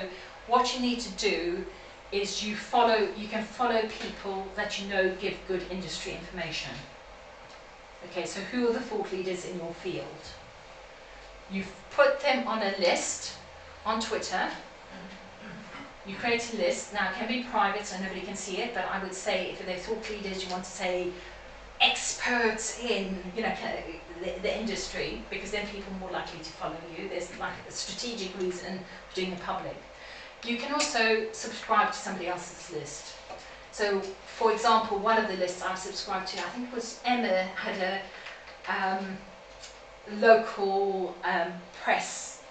what you need to do is you can follow people that you know give good industry information. Okay, so who are the thought leaders in your field? You put them on a list on Twitter. You create a list. Now it can be private so nobody can see it, but I would say if they're thought leaders, you want to say experts in the industry, because then people are more likely to follow you. There's like a strategic reason for doing it public. You can also subscribe to somebody else's list. So for example, one of the lists I've subscribed to, I think it was Emma, had a local press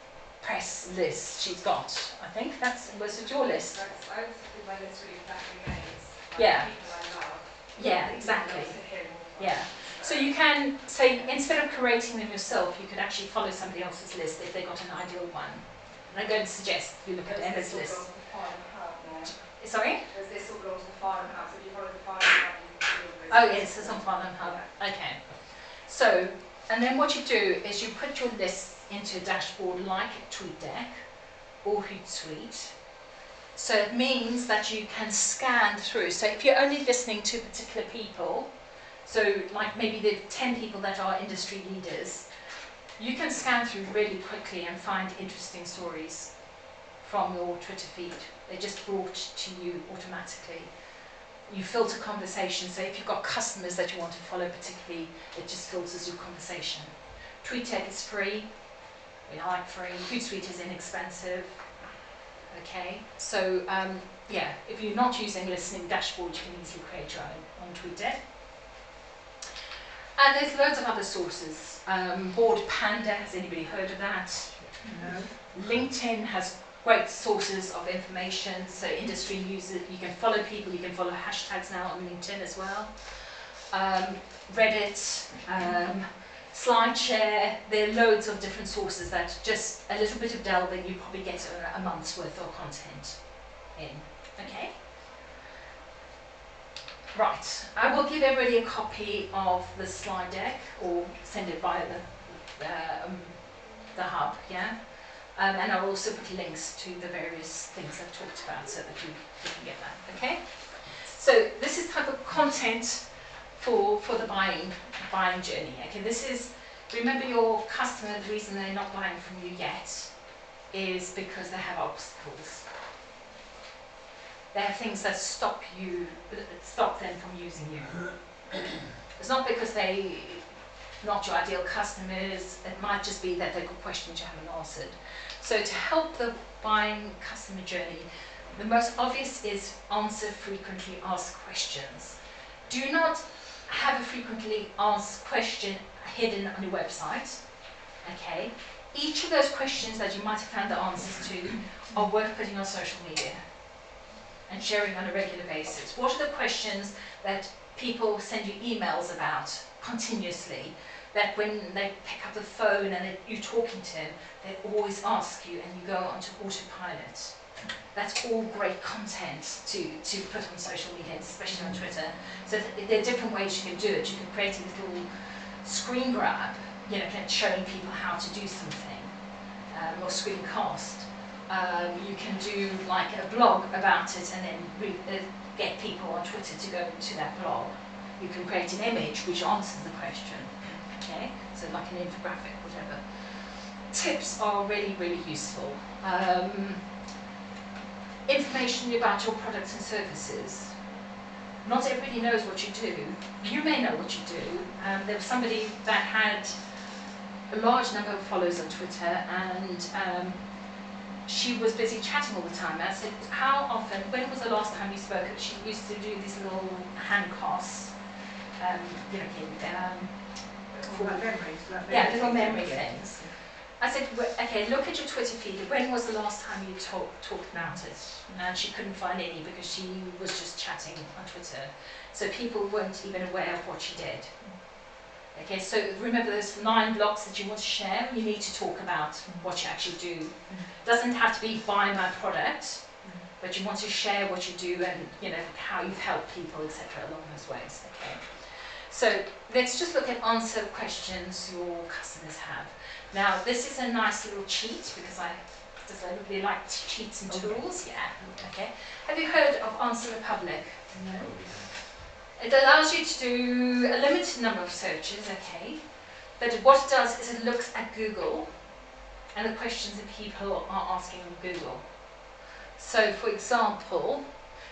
list she's got. I think was it your list? I was thinking my list really back against Yeah. people I love. Yeah, exactly. People I hear more from. Yeah. So you can say, instead of creating them yourself, you could actually follow somebody else's list if they got an ideal one. And I'm going to suggest you look at Emma's list. Sorry? There's this all belongs to the Farnham Hub, so if you follow the Farnham Hub, you can see Oh all those. yes, it's on Farnham Hub. Okay. So, and then what you do is you put your list into a dashboard like TweetDeck or Hootsuite, So it means that you can scan through. So if you're only listening to particular people, so like maybe the 10 people that are industry leaders, you can scan through really quickly and find interesting stories from your Twitter feed. They're just brought to you automatically. You filter conversations, so if you've got customers that you want to follow particularly, it just filters your conversation. TweetDeck is free. We like free. Hootsuite is inexpensive. Okay, so yeah, if you're not using listening dashboard, you can easily create your own on TweetDeck. And there's loads of other sources. Board Panda, has anybody heard of that? No. LinkedIn has great sources of information, so industry news, you can follow people, you can follow hashtags now on LinkedIn as well. Reddit, SlideShare, there are loads of different sources that just a little bit of delving, you probably get a month's worth of content in. Okay? Right, I will give everybody a copy of the slide deck or send it via the hub, yeah? And I'll also put links to the various things I've talked about so that you can get that, okay? So this is type of content for the buying journey, okay? This is, remember your customer, the reason they're not buying from you yet is because they have obstacles. They have things that stop them from using you. It's not because they're not your ideal customers, it might just be that they've got questions you haven't answered. So to help the buying customer journey, the most obvious is answer frequently asked questions. Do not have a frequently asked question hidden on your website, okay? Each of those questions that you might have found the answers to are worth putting on social media and sharing on a regular basis. What are the questions that people send you emails about continuously, that when they pick up the phone and you're talking to them, they always ask you and you go onto autopilot? That's all great content to put on social media, especially on Twitter. So there are different ways you can do it. You can create a little screen grab, you know, showing people how to do something, or screencast. You can do like a blog about it and then get people on Twitter to go to that blog. You can create an image which answers the question, okay? So like an infographic, whatever. Tips are really, really useful. Information about your products and services. Not everybody knows what you do. You may know what you do. There was somebody that had a large number of followers on Twitter and she was busy chatting all the time. I said, how often, when was the last time you spoke? She used to do these little hand casts, you know, little memory things. I said, okay, look at your Twitter feed. When was the last time you talked about it? And she couldn't find any because she was just chatting on Twitter. So people weren't even aware of what she did. Okay, so remember those 9 blocks that you want to share, you need to talk about what you actually do. It doesn't have to be buy my product, but you want to share what you do and, you know, how you've helped people, etc. along those ways. Okay. So let's just look at answer questions your customers have. Now this is a nice little cheat because does everybody like cheats and tools? Yeah. Okay. Have you heard of Answer the Public? No. It allows you to do a limited number of searches, okay, but what it does is it looks at Google and the questions that people are asking on Google. So for example,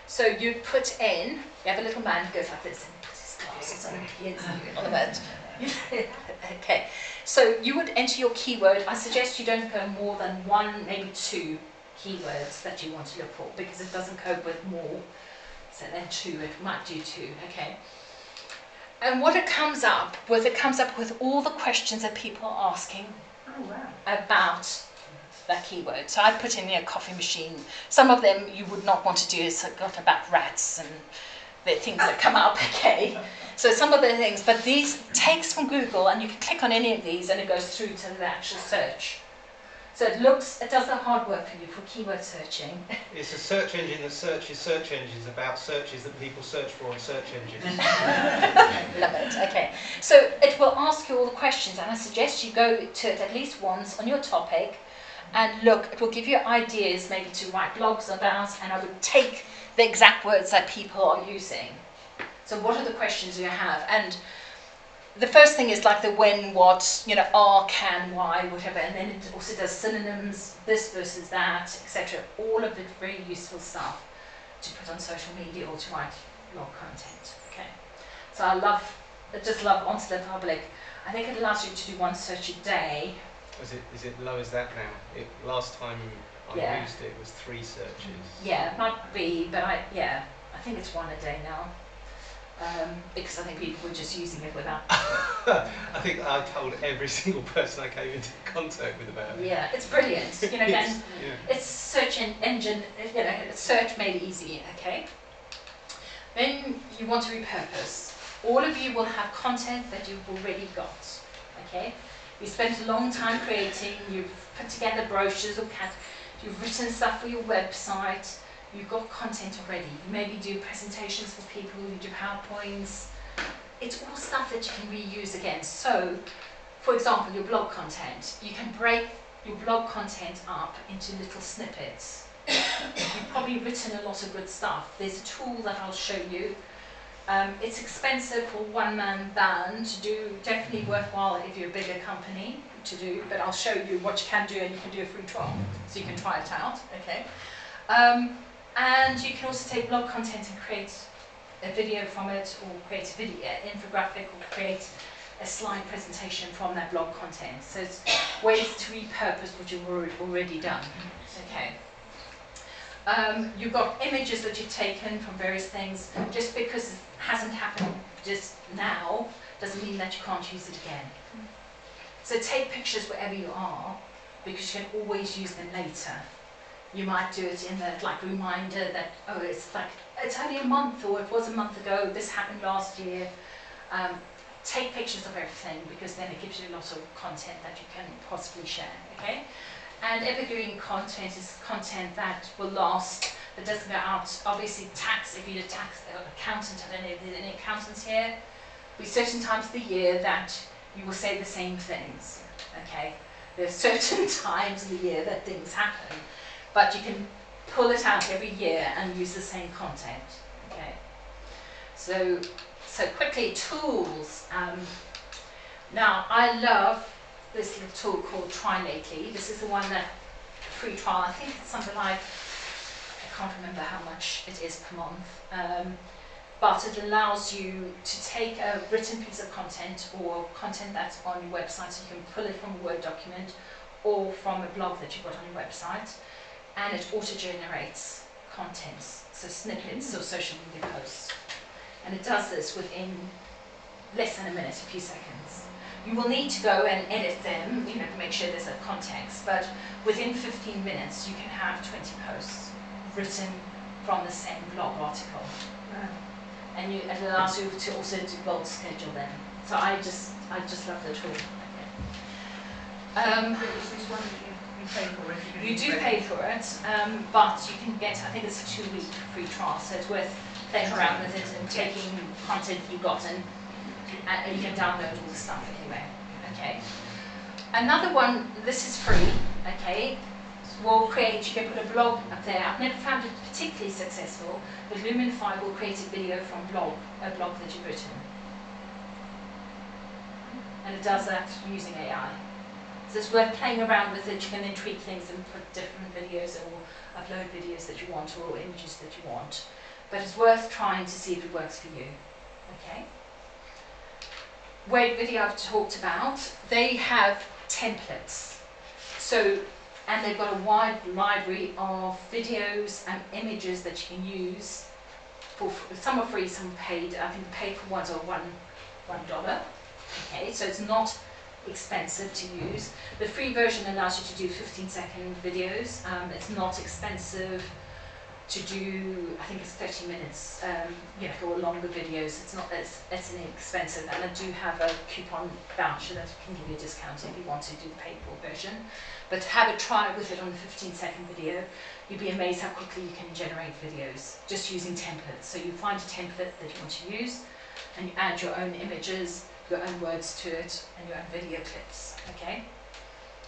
so you put in, you have a little man who goes like this and puts his glasses on and hears all of it. Okay, so you would enter your keyword. I suggest you don't go more than 1, maybe 2 keywords that you want to look for because it doesn't cope with more. So then 2, it might do 2, okay. And what it comes up with all the questions that people are asking about that keyword. So I put in there coffee machine. Some of them you would not want to do, it's got about rats and the things that come up, okay. So some of the things, but these takes from Google and you can click on any of these and it goes through to the actual search. So it does the hard work for you for keyword searching. It's a search engine that searches search engines about searches that people search for on search engines. Love it. Okay. So it will ask you all the questions, and I suggest you go to it at least once on your topic and look. It will give you ideas maybe to write blogs about, and I would take the exact words that people are using. So what are the questions you have? And the first thing is like the when, what, are, can, why, whatever, and then it also does synonyms, this versus that, etc. All of it very useful stuff to put on social media or to write blog content. Okay. So I just love Onto the Public. I think it allows you to do one search a day. Is it low as that now? Last time I used it was 3 searches. Yeah, it might be, but I think it's one a day now. Because I think people were just using it without. I think I told every single person I came into contact with about it. Yeah, it's brilliant. It's search engine. It's search made easy. Okay. Then you want to repurpose. All of you will have content that you've already got. Okay. You spent a long time creating. You've put together brochures or you've written stuff for your website. You've got content already. You maybe do presentations for people, you do PowerPoints. It's all stuff that you can reuse again. So, for example, your blog content. You can break your blog content up into little snippets. You've probably written a lot of good stuff. There's a tool that I'll show you. It's expensive for one-man band to do, definitely worthwhile if you're a bigger company to do, but I'll show you what you can do, and you can do a free trial, so you can try it out, okay? And you can also take blog content and create a video from it, or create a video infographic, or create a slide presentation from that blog content. So it's ways to repurpose what you've already done. Okay. You've got images that you've taken from various things. Just because it hasn't happened just now doesn't mean that you can't use it again. So take pictures wherever you are, because you can always use them later. You might do it in the reminder that, it's only a month, or it was a month ago, this happened last year. Take pictures of everything, because then it gives you a lot of content that you can possibly share, okay? And evergreen content is content that will last, that doesn't go out. Obviously tax, if you're a tax accountant, I don't know if there's any accountants here, there's certain times of the year that you will say the same things, okay? There's certain times of the year that things happen, but you can pull it out every year and use the same content, okay? So quickly, tools. Now, I love this little tool called Try Lately. This is the one that, free trial, I think it's something like, I can't remember how much it is per month, but it allows you to take a written piece of content, or content that's on your website, so you can pull it from a Word document or from a blog that you've got on your website, and it auto-generates contents, so snippets or social media posts. And it does this within less than a minute, a few seconds. You will need to go and edit them, to make sure there's a context, but within 15 minutes you can have 20 posts written from the same blog article. Wow. And it allows you to also do bulk schedule them. So I just love the tool. Okay. Is this one that you pay for? You do pay for it, but you can get, I think it's a 2-week free trial, so it's worth playing around with it and taking content you've gotten, and you can download all the stuff anyway. Okay. Another one, this is free, okay, will create, you can put a blog up there. I've never found it particularly successful, but Lumenify will create a video from a blog that you've written. And it does that using AI. So it's worth playing around with it. You can then tweak things and put different videos, or upload videos that you want, or images that you want. But it's worth trying to see if it works for you. Okay. Wait Video I've talked about, they have templates. So, and they've got a wide library of videos and images that you can use. Some are free, some are paid. I think the paid for ones are $1. Okay, so it's not expensive to use. The free version allows you to do 15-second videos. It's not expensive to do, I think it's 30 minutes, for longer videos. It's not as inexpensive, and I do have a coupon voucher that can give you a discount if you want to do the paid for version. But have a try with it on a 15-second video. You'd be amazed how quickly you can generate videos just using templates. So you find a template that you want to use and you add your own images, your own words to it, and your own video clips, okay?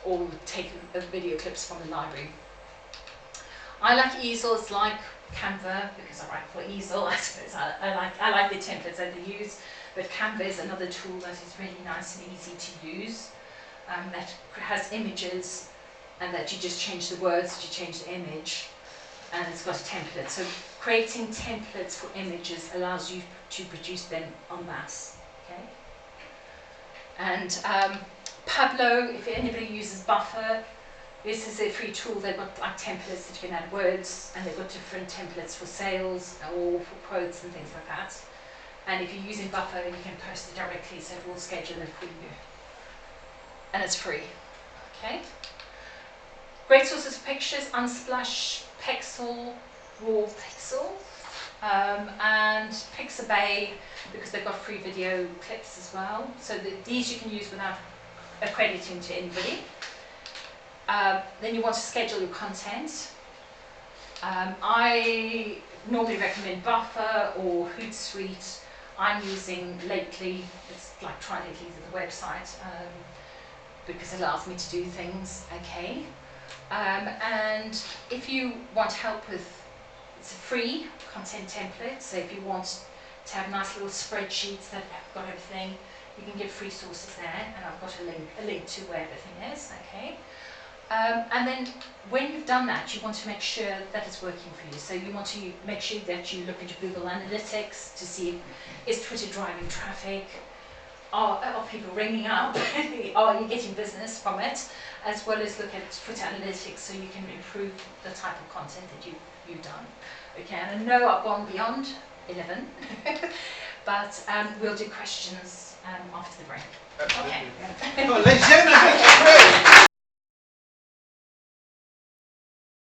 Or take video clips from the library. I like easels like Canva because I write for easel. I suppose I like the templates that they use, but Canva is another tool that is really nice and easy to use. That has images, and that you just change the words, you change the image, and it's got a template. So creating templates for images allows you to produce them en masse. Okay. And Pablo, if anybody uses Buffer, this is a free tool. They've got like templates that you can add words, and they've got different templates for sales or for quotes and things like that. And if you're using Buffer, you can post it directly, so it will schedule it for you. And it's free. Okay. Great sources of pictures: Unsplash, Pexel, Raw Pixel, and Pixabay, because they've got free video clips as well. So these you can use without accrediting to anybody. Then you want to schedule your content. I normally recommend Buffer or Hootsuite. I'm using lately, it's like Try Lately to the website, because it allows me to do things, okay. And if you want help with, it's a free content template, so if you want to have nice little spreadsheets that have got everything, you can get free sources there, and I've got a link to where everything is, okay. And then when you've done that, you want to make sure that it's working for you. So you want to make sure that you look into Google Analytics to see, is Twitter driving traffic? Are people ringing up? Are you getting business from it? As well as look at Twitter Analytics so you can improve the type of content that you've done. Okay, and I know I've gone beyond 11, but we'll do questions after the break. Absolutely. Okay. Come on, ladies and gentlemen, thank you, Kriel.